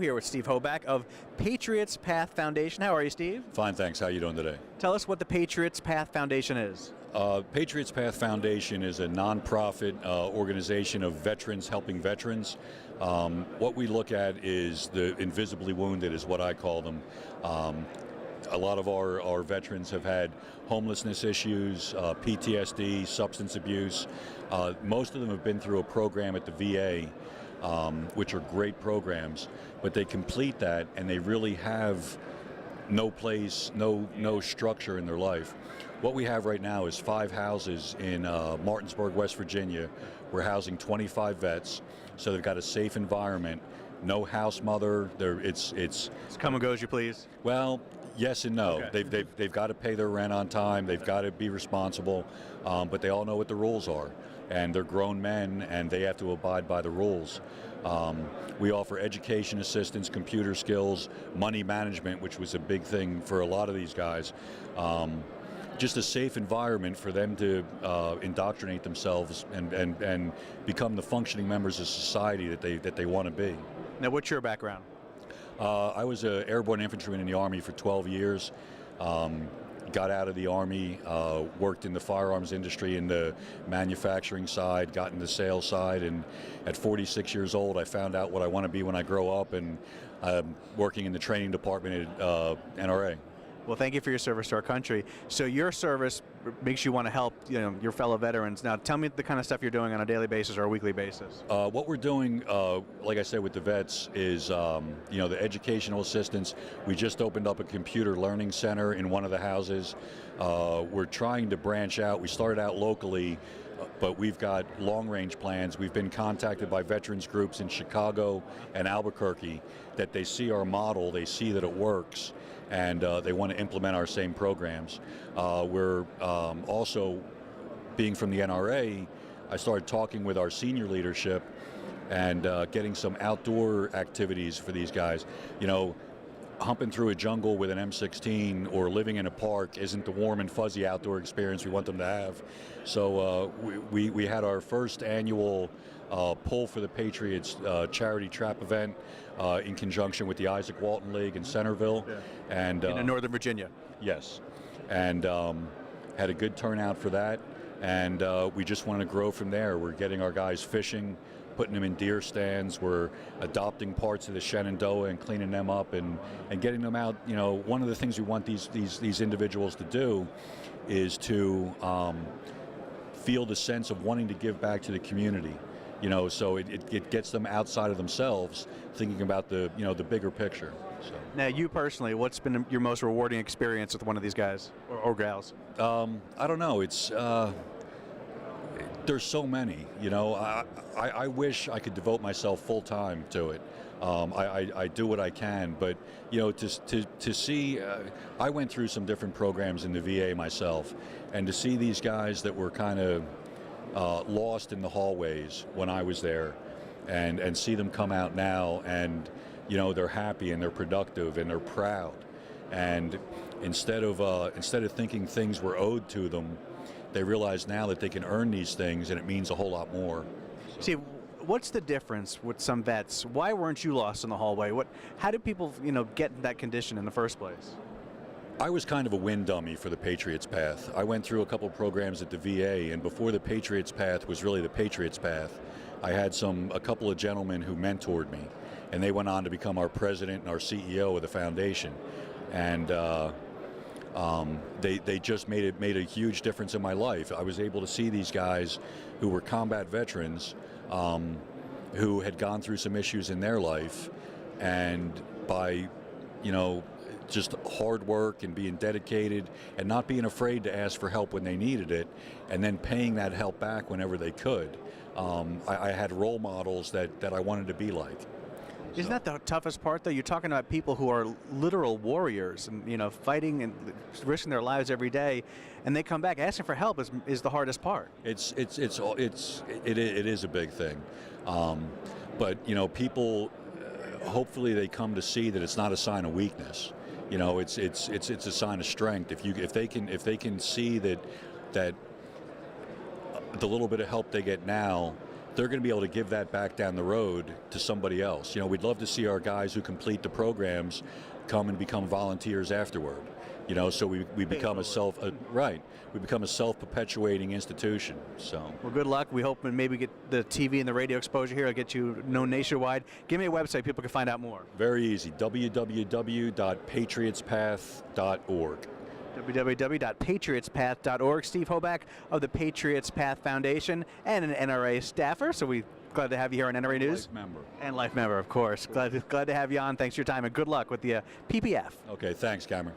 Here with Steve Hoback of Patriot's Path Foundation. How are you, Steve? Fine, thanks. How are you doing today? Tell us what the Patriot's Path Foundation is. Patriot's Path Foundation is a nonprofit organization of veterans helping veterans. What we look at is the invisibly wounded, is what I call them. A lot of our veterans have had homelessness issues, PTSD, substance abuse. Most of them have been through a program at the VA, which are great programs, but they complete that and they really have no place, no structure in their life. What we have right now is 5 houses in Martinsburg, West Virginia. We're housing 25 vets, so they've got a safe environment. No house mother. It's come and go as you please. Well, yes and no. Okay. They've got to pay their rent on time. They've got to be responsible, but they all know what the rules are, and they're grown men, and they have to abide by the rules. We offer education assistance, computer skills, money management, which was a big thing for a lot of these guys. Just a safe environment for them to indoctrinate themselves and become the functioning members of society that they want to be. Now, what's your background? I was an airborne infantryman in the Army for 12 years. Got out of the Army, worked in the firearms industry in the manufacturing side, got in the sales side, and at 46 years old I found out what I want to be when I grow up, and I'm working in the training department at NRA. Well, thank you for your service to our country. So your service makes you want to help, your fellow veterans. Now, tell me the kind of stuff you're doing on a daily basis or a weekly basis. What we're doing, like I said, with the vets is, the educational assistance. We just opened up a computer learning center in one of the houses. We're trying to branch out. We started out locally, but we've got long-range plans. We've been contacted by veterans groups in Chicago and Albuquerque that they see our model, they see that it works, and they want to implement our same programs. We're also, being from the NRA, I started talking with our senior leadership and getting some outdoor activities for these guys. Humping through a jungle with an M16 or living in a park isn't the warm and fuzzy outdoor experience we want them to have. So we had our first annual Pull for the Patriots charity trap event in conjunction with the Isaac Walton League in Centerville. Yeah. And in Northern Virginia. Yes. And had a good turnout for that. And we just want to grow from there. We're getting our guys fishing, putting them in deer stands. We're adopting parts of the Shenandoah and cleaning them up and getting them out. One of the things we want these individuals to do is to feel the sense of wanting to give back to the community. So it gets them outside of themselves, thinking about the bigger picture. So. Now, you personally, what's been your most rewarding experience with one of these guys or gals? I don't know. There's so many. I wish I could devote myself full time to it. I do what I can, but to see, I went through some different programs in the VA myself, and to see these guys that were kind of lost in the hallways when I was there, and see them come out now, and they're happy and they're productive and they're proud, and instead of thinking things were owed to them, they realize now that they can earn these things, and it means a whole lot more. So. See, what's the difference with some vets? Why weren't you lost in the hallway? How did people, get in that condition in the first place? I was kind of a wind dummy for the Patriot's Path. I went through a couple programs at the VA, and before the Patriot's Path was really the Patriot's Path, I had a couple of gentlemen who mentored me, and they went on to become our president and our CEO of the foundation. And they just made a huge difference in my life. I was able to see these guys who were combat veterans, who had gone through some issues in their life, and by just hard work and being dedicated and not being afraid to ask for help when they needed it, and then paying that help back whenever they could. I had role models that I wanted to be like. Isn't that the toughest part, though? You're talking about people who are literal warriors and, fighting and risking their lives every day, and they come back. Asking for help is the hardest part. It is a big thing. But, people, hopefully they come to see that it's not a sign of weakness. It's a sign of strength. If they can see that the little bit of help they get now they're going to be able to give that back down the road to somebody else. You know, we'd love to see our guys who complete the programs come and become volunteers afterward. You know, so we become we become a self-perpetuating institution. So, well, good luck. We hope and maybe get the TV and the radio exposure here. It'll get you known nationwide. Give me a website people can find out more. very easy. www.patriotspath.org. www.patriotspath.org. Steve Hoback of the Patriots Path Foundation and an NRA staffer. So we're glad to have you here on NRA News. Life member. And life member, of course. Glad to have you on. Thanks for your time and good luck with the PPF. Okay, thanks, Cameron.